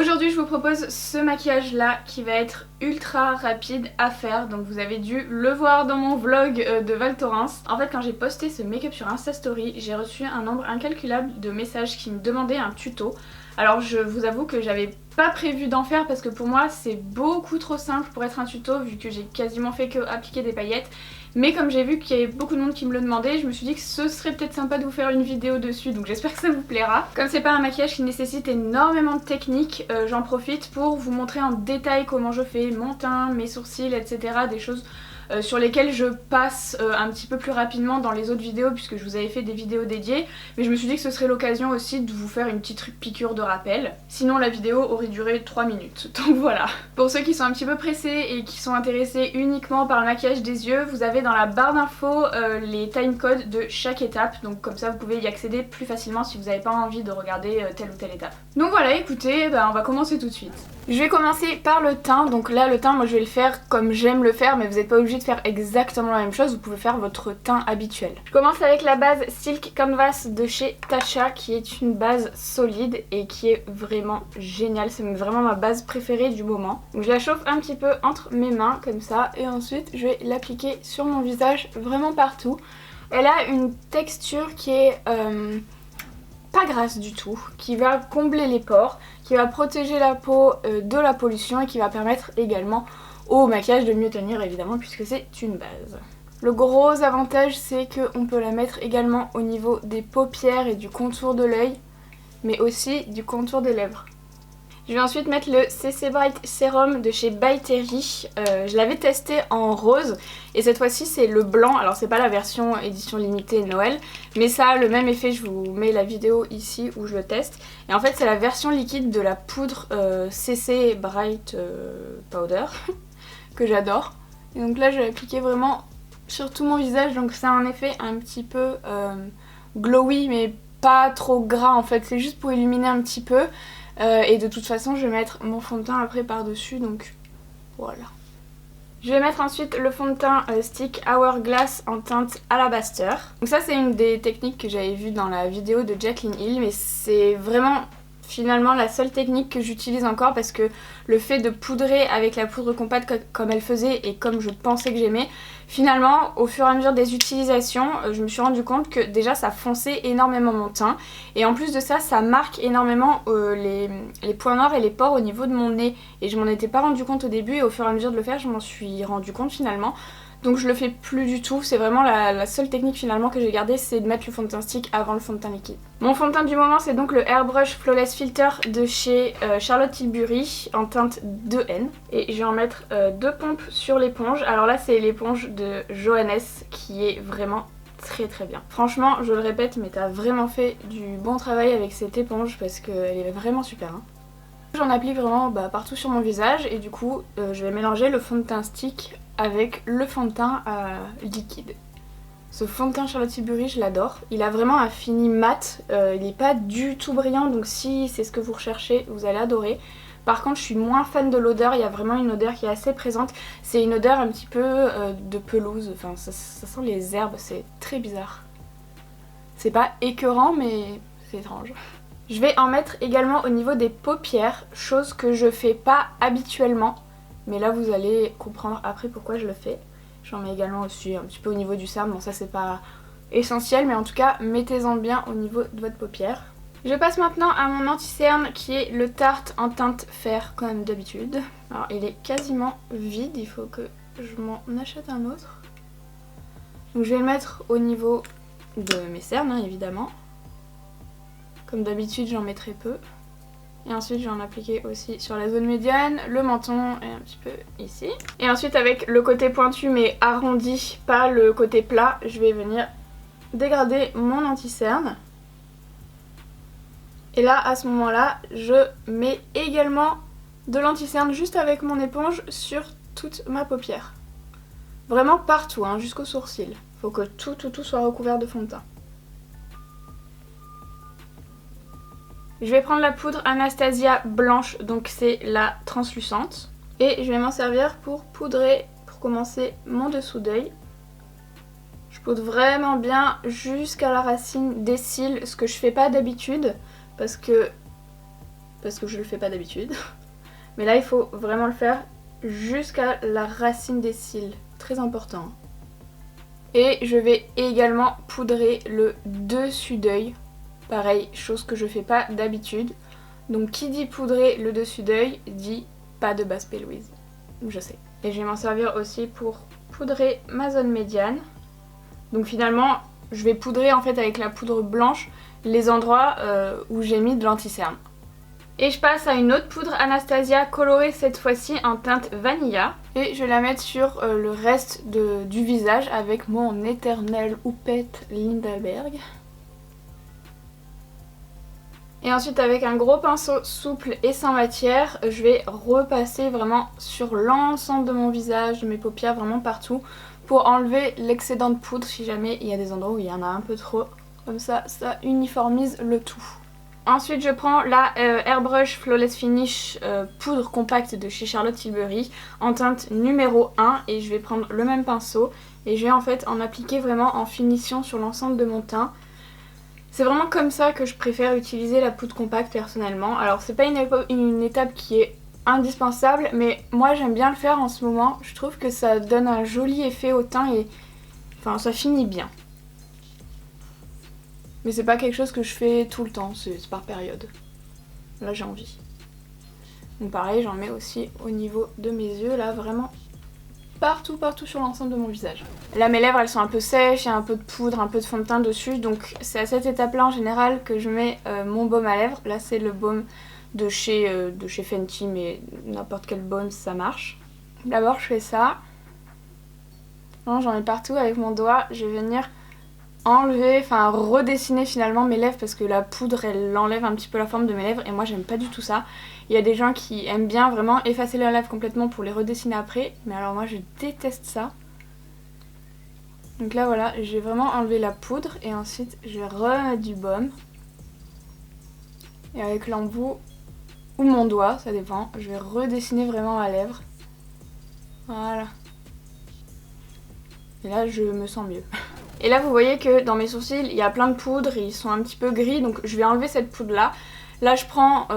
Aujourd'hui je vous propose ce maquillage là qui va être ultra rapide à faire, donc vous avez dû le voir dans mon vlog de Val Thorens. En fait quand j'ai posté ce make-up sur Insta Story, j'ai reçu un nombre incalculable de messages qui me demandaient un tuto. Alors je vous avoue que j'avais pas prévu d'en faire parce que pour moi c'est beaucoup trop simple pour être un tuto vu que j'ai quasiment fait que appliquer des paillettes. Mais comme j'ai vu qu'il y avait beaucoup de monde qui me le demandait, je me suis dit que ce serait peut-être sympa de vous faire une vidéo dessus, donc j'espère que ça vous plaira. Comme c'est pas un maquillage qui nécessite énormément de technique, j'en profite pour vous montrer en détail comment je fais mon teint, mes sourcils, etc. Des choses sur lesquelles je passe un petit peu plus rapidement dans les autres vidéos puisque je vous avais fait des vidéos dédiées, mais je me suis dit que ce serait l'occasion aussi de vous faire une petite piqûre de rappel. Sinon la vidéo aurait duré 3 minutes, donc voilà. Pour ceux qui sont un petit peu pressés et qui sont intéressés uniquement par le maquillage des yeux, vous avez dans la barre d'infos les timecodes de chaque étape, donc comme ça vous pouvez y accéder plus facilement si vous n'avez pas envie de regarder telle ou telle étape. Donc voilà, écoutez, on va commencer tout de suite. Je vais commencer par le teint, donc là le teint moi je vais le faire comme j'aime le faire, mais vous n'êtes pas obligé de faire exactement la même chose, vous pouvez faire votre teint habituel. Je commence avec la base Silk Canvas de chez Tatcha qui est une base solide et qui est vraiment géniale, c'est vraiment ma base préférée du moment. Donc je la chauffe un petit peu entre mes mains comme ça et ensuite je vais l'appliquer sur mon visage vraiment partout. Elle a une texture qui est pas grasse du tout, qui va combler les pores, qui va protéger la peau de la pollution et qui va permettre également au maquillage de mieux tenir évidemment puisque c'est une base. Le gros avantage c'est qu'on peut la mettre également au niveau des paupières et du contour de l'œil, mais aussi du contour des lèvres. Je vais ensuite mettre le CC Bright Serum de chez By Terry. Je l'avais testé en rose et cette fois-ci c'est le blanc. Alors c'est pas la version édition limitée Noël, mais ça a le même effet. Je vous mets la vidéo ici où je le teste. Et en fait c'est la version liquide de la poudre CC Bright Powder que j'adore. Et donc là je vais l'appliquer vraiment sur tout mon visage. Donc ça a un effet un petit peu glowy mais pas trop gras en fait. C'est juste pour illuminer un petit peu. Et de toute façon je vais mettre mon fond de teint après par dessus, donc voilà. Je vais mettre ensuite le fond de teint Stick Hourglass en teinte Alabaster. Donc ça c'est une des techniques que j'avais vues dans la vidéo de Jaclyn Hill, mais c'est vraiment finalement la seule technique que j'utilise encore parce que le fait de poudrer avec la poudre compacte comme elle faisait et comme je pensais que j'aimais, finalement au fur et à mesure des utilisations je me suis rendu compte que déjà ça fonçait énormément mon teint et en plus de ça ça marque énormément les points noirs et les pores au niveau de mon nez et je m'en étais pas rendu compte au début et au fur et à mesure de le faire je m'en suis rendu compte finalement. Donc je le fais plus du tout, c'est vraiment la seule technique finalement que j'ai gardée, c'est de mettre le fond de teint stick avant le fond de teint liquide. Mon fond de teint du moment c'est donc le Airbrush Flawless Filter de chez Charlotte Tilbury en teinte 2N. Et je vais en mettre 2 pompes sur l'éponge. Alors là c'est l'éponge de Johannes qui est vraiment très très bien. Franchement je le répète mais t'as vraiment fait du bon travail avec cette éponge parce qu'elle est vraiment super. J'en applique vraiment partout sur mon visage et du coup je vais mélanger le fond de teint stick avec le fond de teint liquide. Ce fond de teint Charlotte Tilbury je l'adore, il a vraiment un fini mat, il n'est pas du tout brillant donc si c'est ce que vous recherchez vous allez adorer. Par contre je suis moins fan de l'odeur, il y a vraiment une odeur qui est assez présente, c'est une odeur un petit peu de pelouse, enfin ça sent les herbes, c'est très bizarre. C'est pas écœurant mais c'est étrange. Je vais en mettre également au niveau des paupières, chose que je fais pas habituellement. Mais là vous allez comprendre après pourquoi je le fais. J'en mets également aussi un petit peu au niveau du cerne, bon ça c'est pas essentiel mais en tout cas mettez-en bien au niveau de votre paupière. Je passe maintenant à mon anti-cerne qui est le Tarte en teinte fer comme d'habitude. Alors il est quasiment vide, il faut que je m'en achète un autre. Donc je vais le mettre au niveau de mes cernes évidemment. Comme d'habitude j'en mets très peu. Et ensuite je vais en appliquer aussi sur la zone médiane, le menton et un petit peu ici. Et ensuite avec le côté pointu mais arrondi, pas le côté plat, je vais venir dégrader mon anti-cerne. Et là à ce moment là je mets également de l'anti-cerne juste avec mon éponge sur toute ma paupière. Vraiment partout, jusqu'aux sourcils. Faut que tout soit recouvert de fond de teint. Je vais prendre la poudre Anastasia blanche, donc c'est la translucente. Et je vais m'en servir pour poudrer, pour commencer mon dessous d'œil. Je poudre vraiment bien jusqu'à la racine des cils, ce que je fais pas d'habitude parce que parce que je le fais pas d'habitude. Mais là il faut vraiment le faire jusqu'à la racine des cils, très important. Et je vais également poudrer le dessus d'œil, pareil, chose que je fais pas d'habitude. Donc qui dit poudrer le dessus d'œil dit pas de basse pélouise, je sais. Et je vais m'en servir aussi pour poudrer ma zone médiane. Donc finalement je vais poudrer en fait avec la poudre blanche les endroits où j'ai mis de l'anti-cerne. Et je passe à une autre poudre Anastasia colorée cette fois-ci en teinte Vanilla. Et je vais la mettre sur le reste du visage avec mon éternelle houppette Lindaberg. Et ensuite avec un gros pinceau souple et sans matière, je vais repasser vraiment sur l'ensemble de mon visage, de mes paupières, vraiment partout, pour enlever l'excédent de poudre si jamais il y a des endroits où il y en a un peu trop. Comme ça, ça uniformise le tout. Ensuite je prends la Airbrush Flawless Finish poudre compacte de chez Charlotte Tilbury en teinte numéro 1 et je vais prendre le même pinceau et je vais en fait en appliquer vraiment en finition sur l'ensemble de mon teint. C'est vraiment comme ça que je préfère utiliser la poudre compacte personnellement. Alors c'est pas une étape qui est indispensable mais moi j'aime bien le faire en ce moment. Je trouve que ça donne un joli effet au teint et enfin ça finit bien. Mais c'est pas quelque chose que je fais tout le temps, c'est par période. Là j'ai envie. Donc pareil, j'en mets aussi au niveau de mes yeux, là vraiment partout sur l'ensemble de mon visage. Là mes lèvres elles sont un peu sèches, il y a un peu de poudre, un peu de fond de teint dessus, donc c'est à cette étape là en général que je mets mon baume à lèvres. Là c'est le baume de chez Fenty, mais n'importe quel baume ça marche. D'abord je fais ça. J'en ai partout avec mon doigt, je vais venir enlever, enfin redessiner finalement mes lèvres parce que la poudre elle enlève un petit peu la forme de mes lèvres et moi j'aime pas du tout ça. Il y a des gens qui aiment bien vraiment effacer leurs lèvres complètement pour les redessiner après, mais alors moi je déteste ça. Donc là voilà, j'ai vraiment enlevé la poudre et ensuite je vais remettre du baume. Et avec l'embout ou mon doigt, ça dépend, je vais redessiner vraiment ma lèvre. Voilà. Et là je me sens mieux. Et là vous voyez que dans mes sourcils il y a plein de poudre, ils sont un petit peu gris donc je vais enlever cette poudre là. Là je prends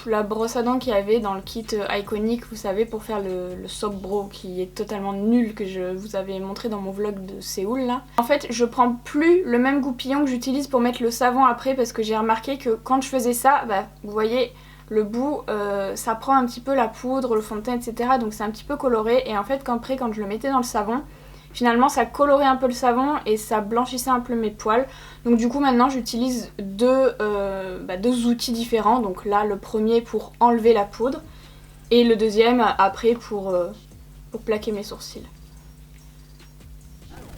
la brosse à dents qu'il y avait dans le kit iconique, vous savez, pour faire le soap brow qui est totalement nul, que je vous avais montré dans mon vlog de Séoul là. En fait je prends plus le même goupillon que j'utilise pour mettre le savon après parce que j'ai remarqué que quand je faisais ça, bah, vous voyez le bout ça prend un petit peu la poudre, le fond de teint etc. Donc c'est un petit peu coloré et en fait après quand je le mettais dans le savon, finalement ça colorait un peu le savon et ça blanchissait un peu mes poils. Donc du coup maintenant j'utilise deux outils différents. Donc là le premier pour enlever la poudre et le deuxième après pour plaquer mes sourcils.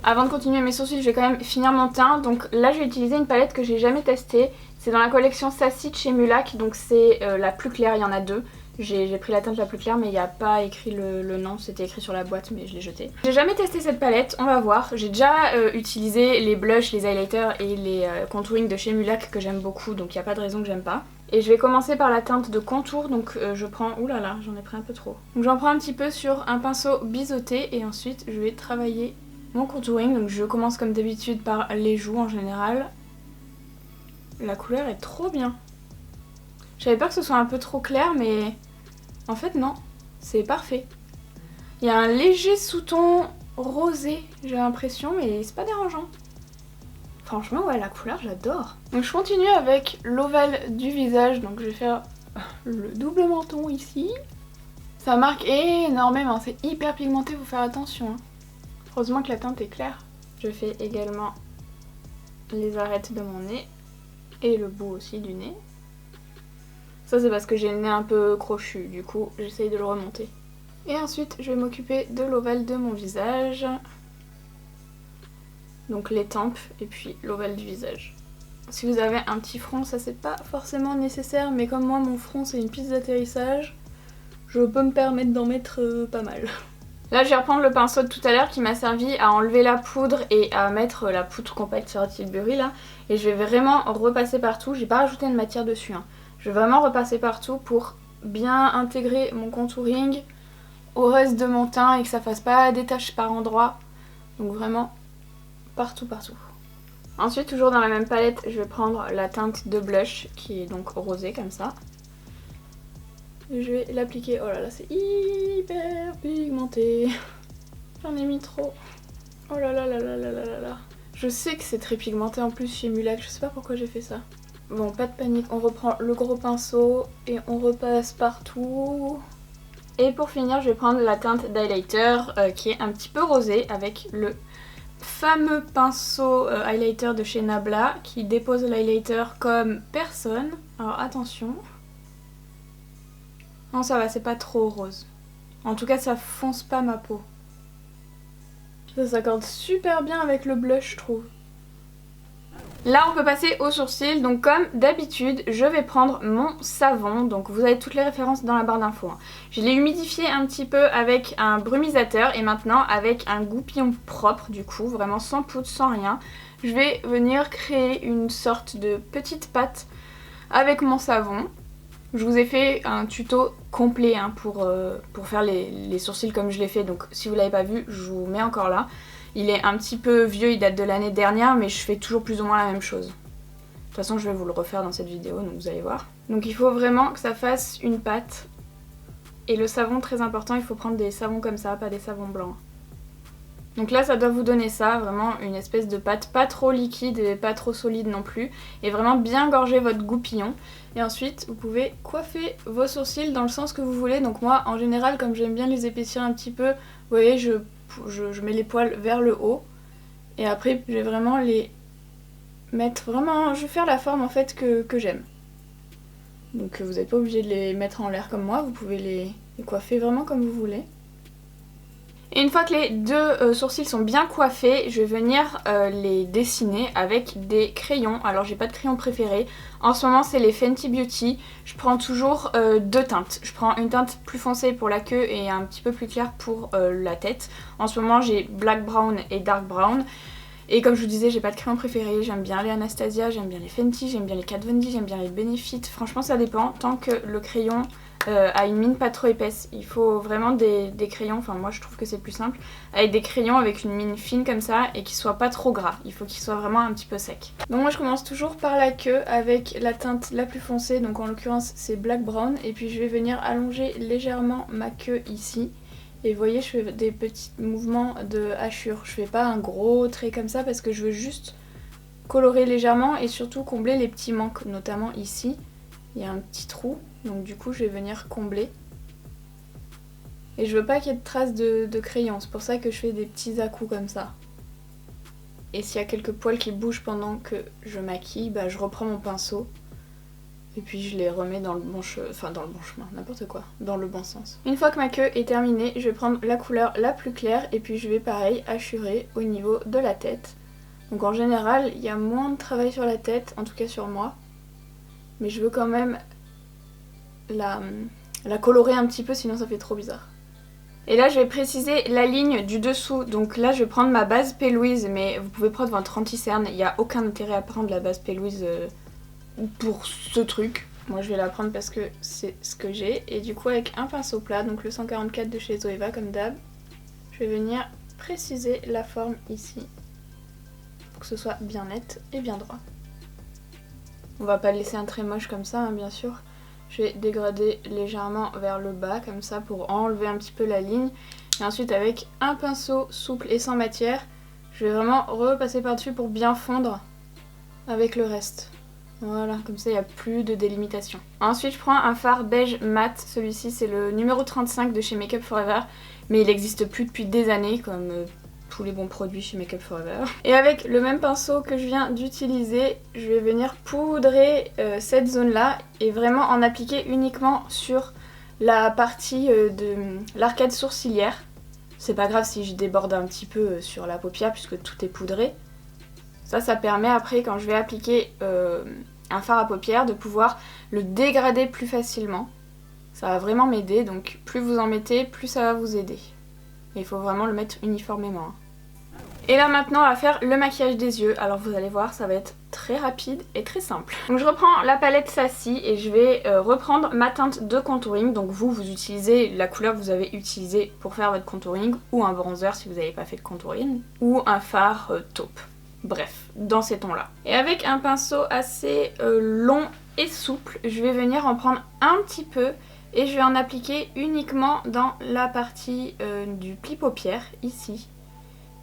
Avant de continuer mes sourcils, je vais quand même finir mon teint. Donc là je vais utiliser une palette que j'ai jamais testée. C'est dans la collection Sassy de chez Mulac, donc c'est la plus claire, il y en a deux. J'ai pris la teinte la plus claire mais il n'y a pas écrit le nom, c'était écrit sur la boîte mais je l'ai jeté. J'ai jamais testé cette palette, on va voir. J'ai déjà utilisé les blushs, les highlighters et les contouring de chez Mulac que j'aime beaucoup, donc il n'y a pas de raison que j'aime pas. Et je vais commencer par la teinte de contour, donc je prends... Ouh là là, j'en ai pris un peu trop. Donc j'en prends un petit peu sur un pinceau biseauté et ensuite je vais travailler mon contouring. Donc je commence comme d'habitude par les joues en général. La couleur est trop bien. J'avais peur que ce soit un peu trop clair mais... En fait non, c'est parfait. Il y a un léger sous-ton rosé, j'ai l'impression, mais c'est pas dérangeant. Franchement ouais, la couleur j'adore. Donc je continue avec l'ovale du visage, donc je vais faire le double menton ici. Ça marque énormément, c'est hyper pigmenté, faut faire attention. Heureusement que la teinte est claire. Je fais également les arêtes de mon nez et le bout aussi du nez. Ça c'est parce que j'ai le nez un peu crochu, du coup j'essaye de le remonter. Et ensuite je vais m'occuper de l'ovale de mon visage. Donc les tempes et puis l'ovale du visage. Si vous avez un petit front, ça c'est pas forcément nécessaire, mais comme moi mon front c'est une piste d'atterrissage, je peux me permettre d'en mettre pas mal. Là je vais reprendre le pinceau de tout à l'heure qui m'a servi à enlever la poudre et à mettre la poudre compacte sur Tilbury là. Et je vais vraiment repasser partout, j'ai pas rajouté de matière dessus hein. Je vais vraiment repasser partout pour bien intégrer mon contouring au reste de mon teint et que ça fasse pas des taches par endroits. Donc vraiment partout. Ensuite toujours dans la même palette je vais prendre la teinte de blush qui est donc rosée comme ça. Et je vais l'appliquer. Oh là là, c'est hyper pigmenté. J'en ai mis trop. Oh là là là là là là là là. Je sais que c'est très pigmenté en plus chez Mulac, je sais pas pourquoi j'ai fait ça. Bon, pas de panique, on reprend le gros pinceau et on repasse partout. Et pour finir, je vais prendre la teinte d'highlighter qui est un petit peu rosée avec le fameux pinceau highlighter de chez Nabla qui dépose l'highlighter comme personne. Alors attention. Non, ça va, c'est pas trop rose. En tout cas, ça fonce pas ma peau. Ça s'accorde super bien avec le blush, je trouve. Là on peut passer aux sourcils, donc comme d'habitude je vais prendre mon savon, donc vous avez toutes les références dans la barre d'infos. Je l'ai humidifié un petit peu avec un brumisateur et maintenant avec un goupillon propre du coup, vraiment sans poudre, sans rien. Je vais venir créer une sorte de petite pâte avec mon savon. Je vous ai fait un tuto complet hein, pour faire les sourcils comme je l'ai fait, donc si vous l'avez pas vu je vous mets encore là. Il est un petit peu vieux, il date de l'année dernière, mais je fais toujours plus ou moins la même chose. De toute façon, je vais vous le refaire dans cette vidéo, donc vous allez voir. Donc il faut vraiment que ça fasse une pâte. Et le savon, très important, il faut prendre des savons comme ça, pas des savons blancs. Donc là, ça doit vous donner ça, vraiment une espèce de pâte pas trop liquide et pas trop solide non plus. Et vraiment bien gorger votre goupillon. Et ensuite, vous pouvez coiffer vos sourcils dans le sens que vous voulez. Donc moi, en général, comme j'aime bien les épaissir un petit peu, vous voyez, je mets les poils vers le haut et après je vais vraiment les mettre vraiment, je vais faire la forme en fait que j'aime. Donc vous n'êtes pas obligé de les mettre en l'air comme moi, vous pouvez les coiffer vraiment comme vous voulez. Et une fois que les deux sourcils sont bien coiffés, je vais venir les dessiner avec des crayons. Alors j'ai pas de crayon préféré. En ce moment c'est les Fenty Beauty. Je prends toujours deux teintes. Je prends une teinte plus foncée pour la queue et un petit peu plus claire pour la tête. En ce moment j'ai Black Brown et Dark Brown. Et comme je vous disais, j'ai pas de crayon préféré. J'aime bien les Anastasia, j'aime bien les Fenty, j'aime bien les Kat Von D, j'aime bien les Benefit. Franchement ça dépend tant que le crayon a une mine pas trop épaisse. Il faut vraiment des crayons, enfin moi je trouve que c'est plus simple, avec des crayons avec une mine fine comme ça et qui soit pas trop gras. Il faut qu'il soit vraiment un petit peu sec. Donc moi je commence toujours par la queue avec la teinte la plus foncée, donc en l'occurrence c'est Black Brown. Et puis je vais venir allonger légèrement ma queue ici. Et vous voyez, je fais des petits mouvements de hachure. Je fais pas un gros trait comme ça parce que je veux juste colorer légèrement et surtout combler les petits manques, notamment ici. Il y a un petit trou, donc du coup je vais venir combler. Et je veux pas qu'il y ait de traces de crayon, c'est pour ça que je fais des petits à-coups comme ça. Et s'il y a quelques poils qui bougent pendant que je maquille, bah je reprends mon pinceau. Et puis je les remets dans le bon chemin, enfin dans le bon chemin, n'importe quoi, dans le bon sens. Une fois que ma queue est terminée, je vais prendre la couleur la plus claire et puis je vais pareil hachurer au niveau de la tête. Donc en général, il y a moins de travail sur la tête, en tout cas sur moi. Mais je veux quand même la colorer un petit peu, sinon ça fait trop bizarre. Et là je vais préciser la ligne du dessous, donc là je vais prendre ma base P. Louise, mais vous pouvez prendre votre anti-cerne, il n'y a aucun intérêt à prendre la base P. Louise pour ce truc. Moi je vais la prendre parce que c'est ce que j'ai. Et du coup avec un pinceau plat, donc le 144 de chez Zoeva comme d'hab, je vais venir préciser la forme ici pour que ce soit bien net et bien droit. On va pas laisser un trait moche comme ça hein, bien sûr. Je vais dégrader légèrement vers le bas comme ça pour enlever un petit peu la ligne. Et ensuite avec un pinceau souple et sans matière, je vais vraiment repasser par dessus pour bien fondre avec le reste. Voilà, comme ça il n'y a plus de délimitation. Ensuite je prends un fard beige mat, celui-ci c'est le numéro 35 de chez Make Up For Ever, mais il n'existe plus depuis des années comme tous les bons produits chez Make Up For Ever. Et avec le même pinceau que je viens d'utiliser, je vais venir poudrer cette zone là et vraiment en appliquer uniquement sur la partie de l'arcade sourcilière. C'est pas grave si je déborde un petit peu sur la paupière puisque tout est poudré. Ça permet après quand je vais appliquer un fard à paupières de pouvoir le dégrader plus facilement. Ça va vraiment m'aider, donc plus vous en mettez, plus ça va vous aider. Et il faut vraiment le mettre uniformément. Et là maintenant on va faire le maquillage des yeux. Alors vous allez voir, ça va être très rapide et très simple. Donc je reprends la palette Sassy et je vais reprendre ma teinte de contouring. Donc vous utilisez la couleur que vous avez utilisée pour faire votre contouring, ou un bronzer si vous n'avez pas fait de contouring, ou un fard taupe. Bref, dans ces tons-là. Et avec un pinceau assez long et souple, je vais venir en prendre un petit peu Et je vais en appliquer uniquement dans la partie du pli paupière, ici.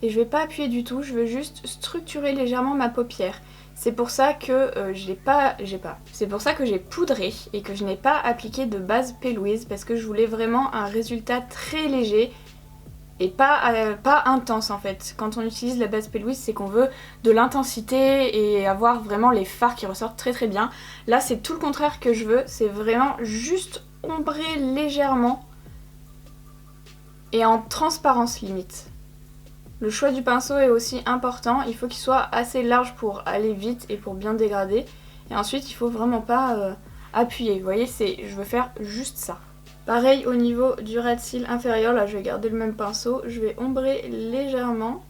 Et je vais pas appuyer du tout, je veux juste structurer légèrement ma paupière. C'est pour ça que c'est pour ça que j'ai poudré et que je n'ai pas appliqué de base P. Louise, parce que je voulais vraiment un résultat très léger et pas intense en fait. Quand on utilise la base P. Louise, c'est qu'on veut de l'intensité et avoir vraiment les fards qui ressortent très très bien. Là c'est tout le contraire que je veux, c'est vraiment juste ombrer légèrement et en transparence limite. Le choix du pinceau est aussi important, il faut qu'il soit assez large pour aller vite et pour bien dégrader. Et ensuite il faut vraiment pas appuyer, vous voyez, je veux faire juste ça. Pareil au niveau du ras de cils inférieur, là je vais garder le même pinceau, je vais ombrer légèrement.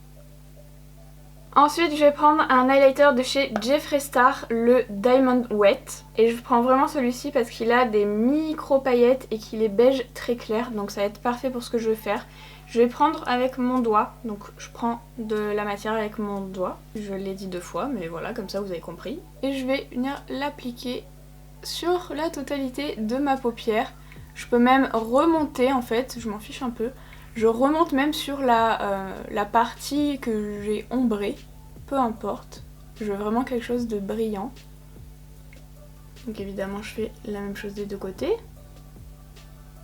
Ensuite je vais prendre un highlighter de chez Jeffree Star, le Diamond Wet. Et je prends vraiment celui-ci parce qu'il a des micro paillettes et qu'il est beige très clair, donc ça va être parfait pour ce que je veux faire. Je vais prendre avec mon doigt, donc je prends de la matière avec mon doigt. Je l'ai dit 2 fois, mais voilà, comme ça vous avez compris. Et je vais venir l'appliquer sur la totalité de ma paupière. Je peux même remonter en fait, je m'en fiche un peu. Je remonte même sur la partie que j'ai ombrée, peu importe. Je veux vraiment quelque chose de brillant. Donc évidemment je fais la même chose des 2 côtés.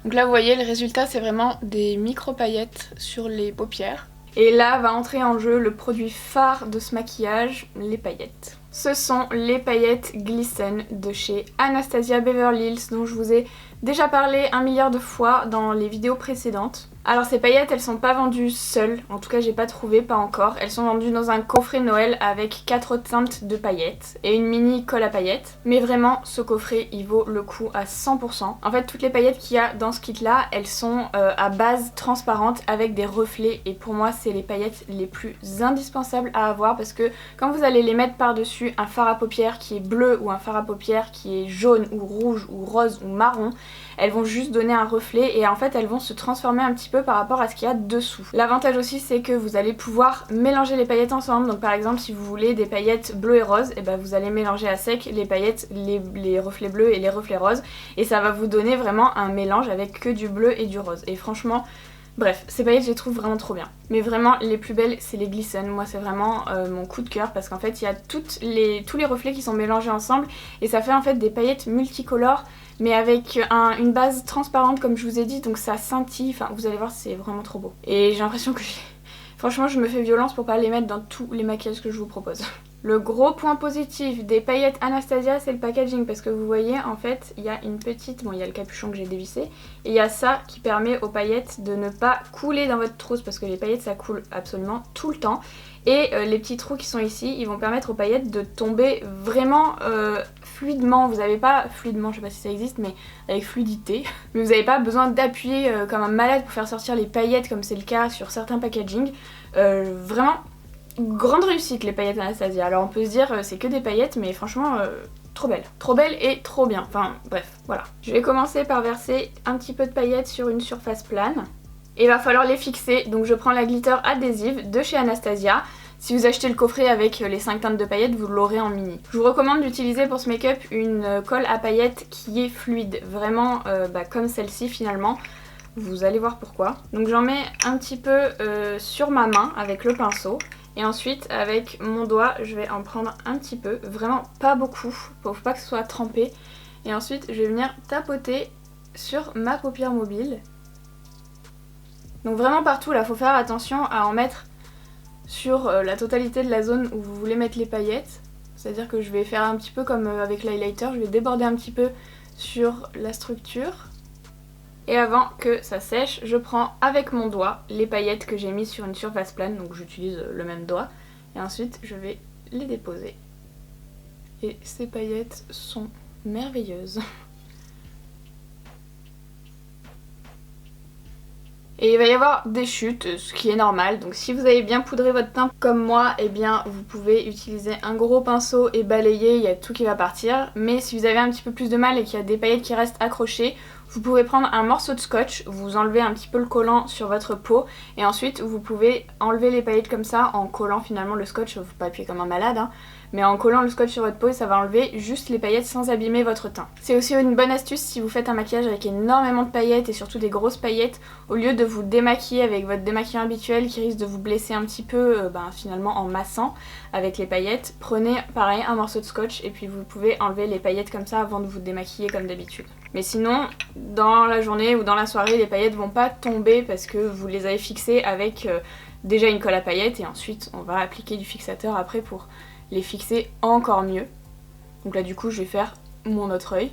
Donc là vous voyez le résultat, c'est vraiment des micro paillettes sur les paupières. Et là va entrer en jeu le produit phare de ce maquillage, les paillettes. Ce sont les paillettes Glisten de chez Anastasia Beverly Hills, dont je vous ai déjà parlé 1 milliard de fois dans les vidéos précédentes. Alors ces paillettes, elles sont pas vendues seules, en tout cas j'ai pas trouvé, pas encore. Elles sont vendues dans un coffret Noël avec 4 teintes de paillettes et une mini colle à paillettes. Mais vraiment, ce coffret, il vaut le coup à 100%. En fait, toutes les paillettes qu'il y a dans ce kit là, elles sont à base transparente avec des reflets. Et pour moi, c'est les paillettes les plus indispensables à avoir parce que quand vous allez les mettre par-dessus un fard à paupières qui est bleu ou un fard à paupières qui est jaune ou rouge ou rose ou marron, elles vont juste donner un reflet et en fait elles vont se transformer un petit peu par rapport à ce qu'il y a dessous. L'avantage aussi c'est que vous allez pouvoir mélanger les paillettes ensemble, donc par exemple si vous voulez des paillettes bleues et roses, et ben vous allez mélanger à sec les paillettes, les reflets bleus et les reflets roses et ça va vous donner vraiment un mélange avec que du bleu et du rose. Et franchement, bref, ces paillettes je les trouve vraiment trop bien. Mais vraiment les plus belles c'est les Glisten, moi c'est vraiment mon coup de cœur parce qu'en fait il y a tous les reflets qui sont mélangés ensemble et ça fait en fait des paillettes multicolores mais avec une base transparente comme je vous ai dit, donc ça scintille, enfin vous allez voir c'est vraiment trop beau. Et j'ai l'impression que franchement je me fais violence pour pas les mettre dans tous les maquillages que je vous propose. Le gros point positif des paillettes Anastasia c'est le packaging parce que vous voyez en fait il y a une petite, bon il y a le capuchon que j'ai dévissé et il y a ça qui permet aux paillettes de ne pas couler dans votre trousse parce que les paillettes ça coule absolument tout le temps. Et les petits trous qui sont ici, ils vont permettre aux paillettes de tomber vraiment fluidement. Vous n'avez pas, fluidement, je sais pas si ça existe, mais avec fluidité. Mais vous n'avez pas besoin d'appuyer comme un malade pour faire sortir les paillettes comme c'est le cas sur certains packaging. Vraiment, grande réussite les paillettes Anastasia. Alors on peut se dire c'est que des paillettes, mais franchement... trop belle. Trop belle et trop bien. Enfin bref, voilà. Je vais commencer par verser un petit peu de paillettes sur une surface plane. Et il va falloir les fixer, donc je prends la glitter adhésive de chez Anastasia. Si vous achetez le coffret avec les 5 teintes de paillettes, vous l'aurez en mini. Je vous recommande d'utiliser pour ce make-up une colle à paillettes qui est fluide, vraiment comme celle-ci finalement. Vous allez voir pourquoi. Donc j'en mets un petit peu sur ma main avec le pinceau. Et ensuite avec mon doigt, je vais en prendre un petit peu, vraiment pas beaucoup, pour pas que ce soit trempé. Et ensuite je vais venir tapoter sur ma paupière mobile. Donc vraiment partout là, faut faire attention à en mettre sur la totalité de la zone où vous voulez mettre les paillettes. C'est-à-dire que je vais faire un petit peu comme avec l'highlighter, je vais déborder un petit peu sur la structure. Et avant que ça sèche, je prends avec mon doigt les paillettes que j'ai mises sur une surface plane, donc j'utilise le même doigt. Et ensuite je vais les déposer. Et ces paillettes sont merveilleuses. Et il va y avoir des chutes, ce qui est normal, donc si vous avez bien poudré votre teint comme moi, eh bien vous pouvez utiliser un gros pinceau et balayer, il y a tout qui va partir. Mais si vous avez un petit peu plus de mal et qu'il y a des paillettes qui restent accrochées, vous pouvez prendre un morceau de scotch, vous enlevez un petit peu le collant sur votre peau et ensuite vous pouvez enlever les paillettes comme ça en collant finalement le scotch, faut pas appuyer comme un malade, hein, mais en collant le scotch sur votre peau ça va enlever juste les paillettes sans abîmer votre teint. C'est aussi une bonne astuce si vous faites un maquillage avec énormément de paillettes et surtout des grosses paillettes, au lieu de vous démaquiller avec votre démaquillant habituel qui risque de vous blesser un petit peu finalement en massant avec les paillettes, prenez pareil un morceau de scotch et puis vous pouvez enlever les paillettes comme ça avant de vous démaquiller comme d'habitude. Mais sinon, dans la journée ou dans la soirée, les paillettes vont pas tomber parce que vous les avez fixées avec déjà une colle à paillettes et ensuite on va appliquer du fixateur après pour les fixer encore mieux. Donc là du coup je vais faire mon autre œil.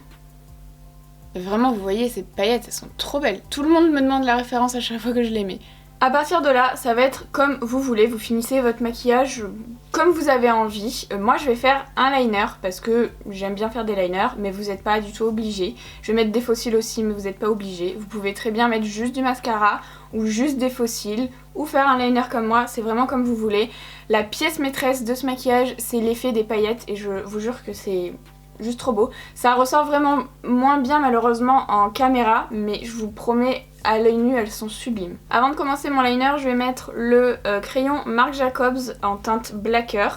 Vraiment vous voyez ces paillettes, elles sont trop belles. Tout le monde me demande la référence à chaque fois que je les mets. À partir de là, ça va être comme vous voulez, vous finissez votre maquillage comme vous avez envie. Moi je vais faire un liner parce que j'aime bien faire des liners, mais vous n'êtes pas du tout obligé. Je vais mettre des faux cils aussi, mais vous n'êtes pas obligé. Vous pouvez très bien mettre juste du mascara ou juste des faux cils ou faire un liner comme moi, c'est vraiment comme vous voulez. La pièce maîtresse de ce maquillage, c'est l'effet des paillettes et je vous jure que c'est juste trop beau. Ça ressort vraiment moins bien malheureusement en caméra, mais je vous promets à l'œil nu elles sont sublimes. Avant de commencer mon liner, je vais mettre le crayon Marc Jacobs en teinte Blacker.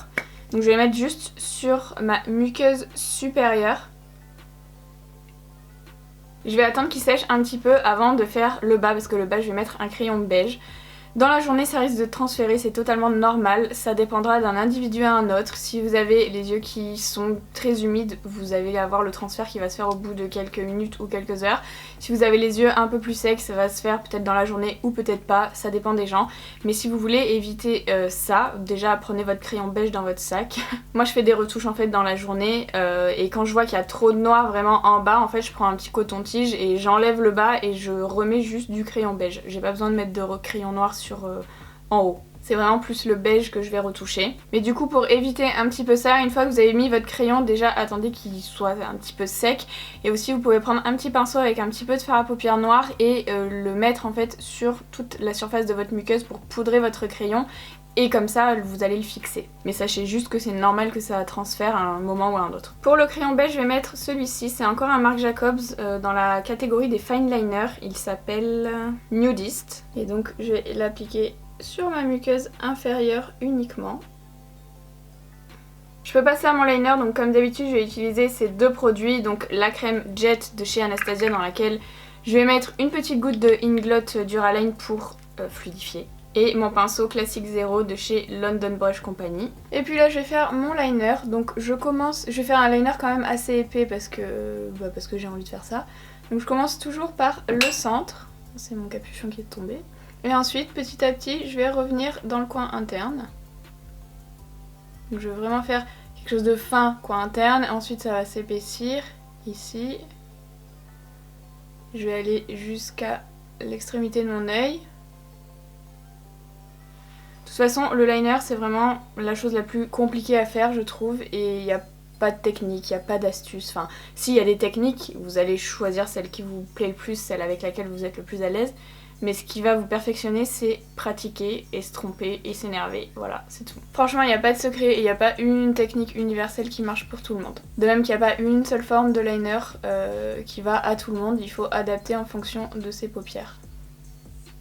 Donc je vais mettre juste sur ma muqueuse supérieure. Je vais attendre qu'il sèche un petit peu avant de faire le bas parce que le bas je vais mettre un crayon beige. Dans la journée ça risque de transférer, c'est totalement normal, ça dépendra d'un individu à un autre. Si vous avez les yeux qui sont très humides, vous allez avoir le transfert qui va se faire au bout de quelques minutes ou quelques heures. Si vous avez les yeux un peu plus secs, ça va se faire peut-être dans la journée ou peut-être pas, ça dépend des gens. Mais si vous voulez éviter ça, déjà prenez votre crayon beige dans votre sac. Moi je fais des retouches en fait dans la journée et quand je vois qu'il y a trop de noir vraiment en bas, en fait je prends un petit coton-tige et j'enlève le bas et je remets juste du crayon beige. J'ai pas besoin de mettre de crayon noir en haut. C'est vraiment plus le beige que je vais retoucher. Mais du coup pour éviter un petit peu ça, une fois que vous avez mis votre crayon, déjà attendez qu'il soit un petit peu sec. Et aussi vous pouvez prendre un petit pinceau avec un petit peu de fard à paupières noir et le mettre en fait sur toute la surface de votre muqueuse pour poudrer votre crayon. Et comme ça vous allez le fixer. Mais sachez juste que c'est normal que ça transfère à un moment ou à un autre. Pour le crayon beige je vais mettre celui-ci, c'est encore un Marc Jacobs dans la catégorie des fine liners. Il s'appelle Nudist. Et donc je vais l'appliquer sur ma muqueuse inférieure uniquement. Je peux passer à mon liner, donc comme d'habitude je vais utiliser ces deux produits. Donc la crème Jet de chez Anastasia dans laquelle je vais mettre une petite goutte de Inglot Duraline pour fluidifier. Et mon pinceau classique 0 de chez London Brush Company. Et puis là je vais faire mon liner, donc je vais faire un liner quand même assez épais parce que j'ai envie de faire ça. Donc je commence toujours par le centre, c'est mon capuchon qui est tombé. Et ensuite petit à petit je vais revenir dans le coin interne. Donc je vais vraiment faire quelque chose de fin coin interne, ensuite ça va s'épaissir ici. Je vais aller jusqu'à l'extrémité de mon œil. De toute façon, le liner c'est vraiment la chose la plus compliquée à faire je trouve et il n'y a pas de technique, il n'y a pas d'astuce. Enfin, s'il y a des techniques, vous allez choisir celle qui vous plaît le plus, celle avec laquelle vous êtes le plus à l'aise. Mais ce qui va vous perfectionner c'est pratiquer et se tromper et s'énerver, voilà c'est tout. Franchement il n'y a pas de secret et il n'y a pas une technique universelle qui marche pour tout le monde. De même qu'il n'y a pas une seule forme de liner qui va à tout le monde, il faut adapter en fonction de ses paupières.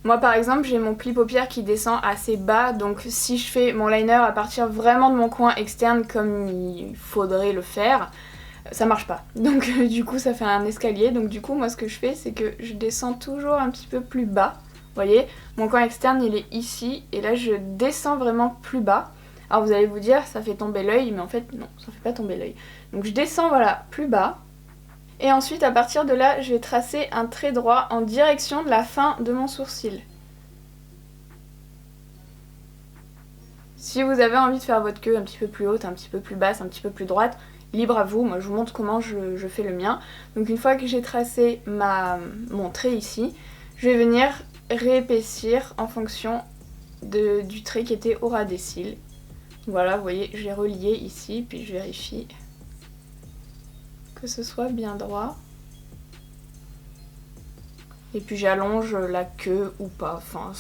Moi par exemple j'ai mon pli paupière qui descend assez bas, donc si je fais mon liner à partir vraiment de mon coin externe comme il faudrait le faire, ça marche pas. Donc du coup ça fait un escalier, donc du coup moi ce que je fais c'est que je descends toujours un petit peu plus bas. Vous voyez, mon coin externe il est ici et là je descends vraiment plus bas. Alors vous allez vous dire ça fait tomber l'œil, mais en fait non, ça fait pas tomber l'œil. Donc je descends voilà plus bas. Et ensuite à partir de là je vais tracer un trait droit en direction de la fin de mon sourcil. Si vous avez envie de faire votre queue un petit peu plus haute, un petit peu plus basse, un petit peu plus droite, libre à vous, moi je vous montre comment je fais le mien. Donc une fois que j'ai tracé mon trait ici, je vais venir réépaissir en fonction du trait qui était au ras des cils. Voilà, vous voyez, j'ai relié ici, puis je vérifie que ce soit bien droit. Et puis j'allonge la queue ou pas, enfin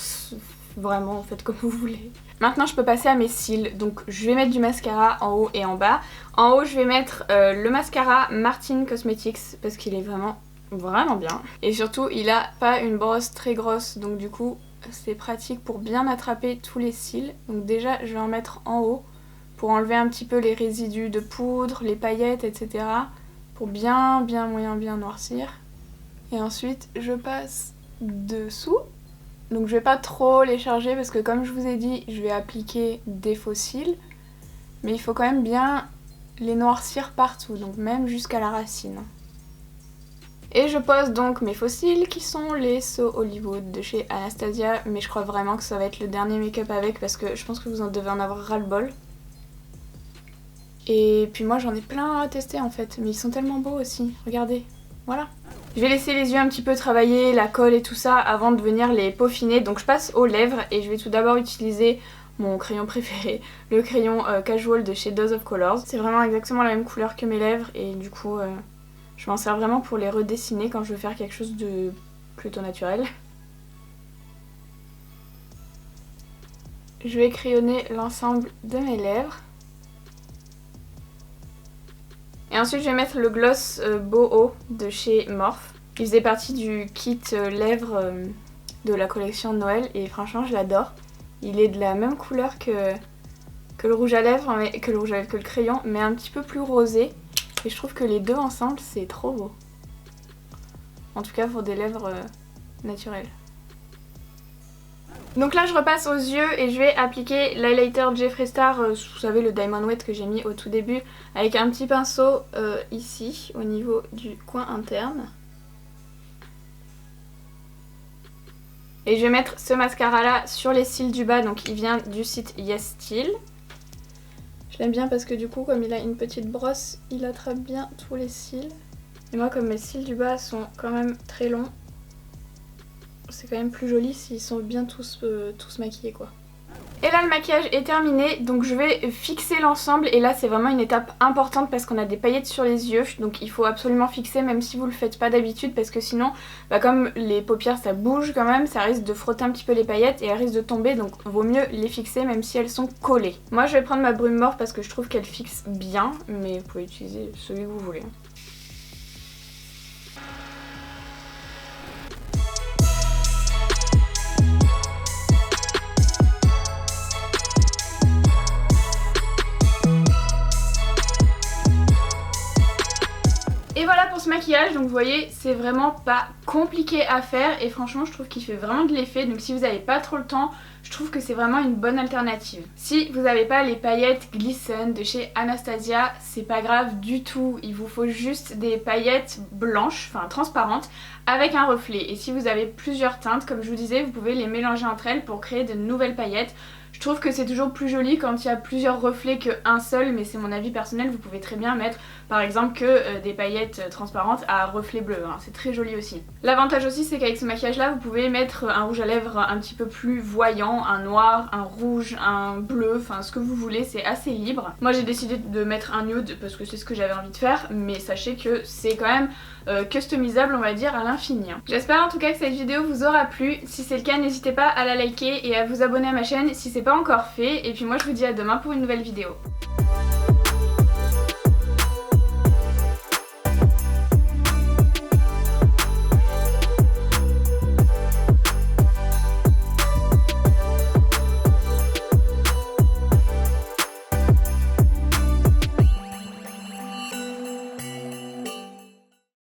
vraiment faites comme vous voulez. Maintenant je peux passer à mes cils, donc je vais mettre du mascara en haut et en bas. En haut je vais mettre le mascara Martin Cosmetics parce qu'il est vraiment bien. Et surtout il a pas une brosse très grosse, donc du coup c'est pratique pour bien attraper tous les cils. Donc déjà je vais en mettre en haut pour enlever un petit peu les résidus de poudre, les paillettes, etc. Pour bien noircir. Et ensuite je passe dessous. Donc je vais pas trop les charger parce que comme je vous ai dit, je vais appliquer des faux cils. Mais il faut quand même bien les noircir partout, donc même jusqu'à la racine. Et je pose donc mes faux cils qui sont les So Hollywood de chez Anastasia. Mais je crois vraiment que ça va être le dernier make-up avec parce que je pense que vous en devez en avoir ras-le-bol. Et puis moi j'en ai plein à tester en fait, mais ils sont tellement beaux aussi, regardez, voilà. Je vais laisser les yeux un petit peu travailler, la colle et tout ça avant de venir les peaufiner. Donc je passe aux lèvres et je vais tout d'abord utiliser mon crayon préféré, le crayon Casual de chez Dose of Colors. C'est vraiment exactement la même couleur que mes lèvres et du coup je m'en sers vraiment pour les redessiner quand je veux faire quelque chose de plutôt naturel. Je vais crayonner l'ensemble de mes lèvres. Et ensuite je vais mettre le gloss Boho de chez Morphe. Il faisait partie du kit lèvres de la collection de Noël et franchement je l'adore. Il est de la même couleur que le rouge à lèvres, que le crayon, mais un petit peu plus rosé. Et je trouve que les deux ensemble c'est trop beau. En tout cas pour des lèvres naturelles. Donc là je repasse aux yeux et je vais appliquer l'highlighter Jeffree Star, vous savez le Diamond Wet que j'ai mis au tout début, avec un petit pinceau ici au niveau du coin interne. Et je vais mettre ce mascara là sur les cils du bas, donc il vient du site Yes Style. Je l'aime bien parce que du coup comme il a une petite brosse, il attrape bien tous les cils. Et moi comme mes cils du bas sont quand même très longs, c'est quand même plus joli s'ils sont bien tous maquillés quoi. Et là le maquillage est terminé, donc je vais fixer l'ensemble et là c'est vraiment une étape importante parce qu'on a des paillettes sur les yeux, donc il faut absolument fixer même si vous le faites pas d'habitude parce que sinon comme les paupières ça bouge quand même, ça risque de frotter un petit peu les paillettes et elles risquent de tomber, donc vaut mieux les fixer même si elles sont collées. Moi je vais prendre ma brume morte parce que je trouve qu'elle fixe bien, mais vous pouvez utiliser celui que vous voulez. Et voilà pour ce maquillage, donc vous voyez c'est vraiment pas compliqué à faire et franchement je trouve qu'il fait vraiment de l'effet, donc si vous n'avez pas trop le temps, je trouve que c'est vraiment une bonne alternative. Si vous n'avez pas les paillettes Glisten de chez Anastasia, c'est pas grave du tout, il vous faut juste des paillettes blanches, enfin transparentes, avec un reflet. Et si vous avez plusieurs teintes, comme je vous disais, vous pouvez les mélanger entre elles pour créer de nouvelles paillettes. Je trouve que c'est toujours plus joli quand il y a plusieurs reflets qu'un seul, mais c'est mon avis personnel, vous pouvez très bien mettre par exemple que des paillettes transparentes à reflet bleu, hein. C'est très joli aussi. L'avantage aussi c'est qu'avec ce maquillage là vous pouvez mettre un rouge à lèvres un petit peu plus voyant, un noir, un rouge, un bleu, enfin ce que vous voulez, c'est assez libre. Moi j'ai décidé de mettre un nude parce que c'est ce que j'avais envie de faire, mais sachez que c'est quand même customisable on va dire à l'infini. J'espère en tout cas que cette vidéo vous aura plu, si c'est le cas n'hésitez pas à la liker et à vous abonner à ma chaîne si c'est pas encore fait, et puis moi je vous dis à demain pour une nouvelle vidéo.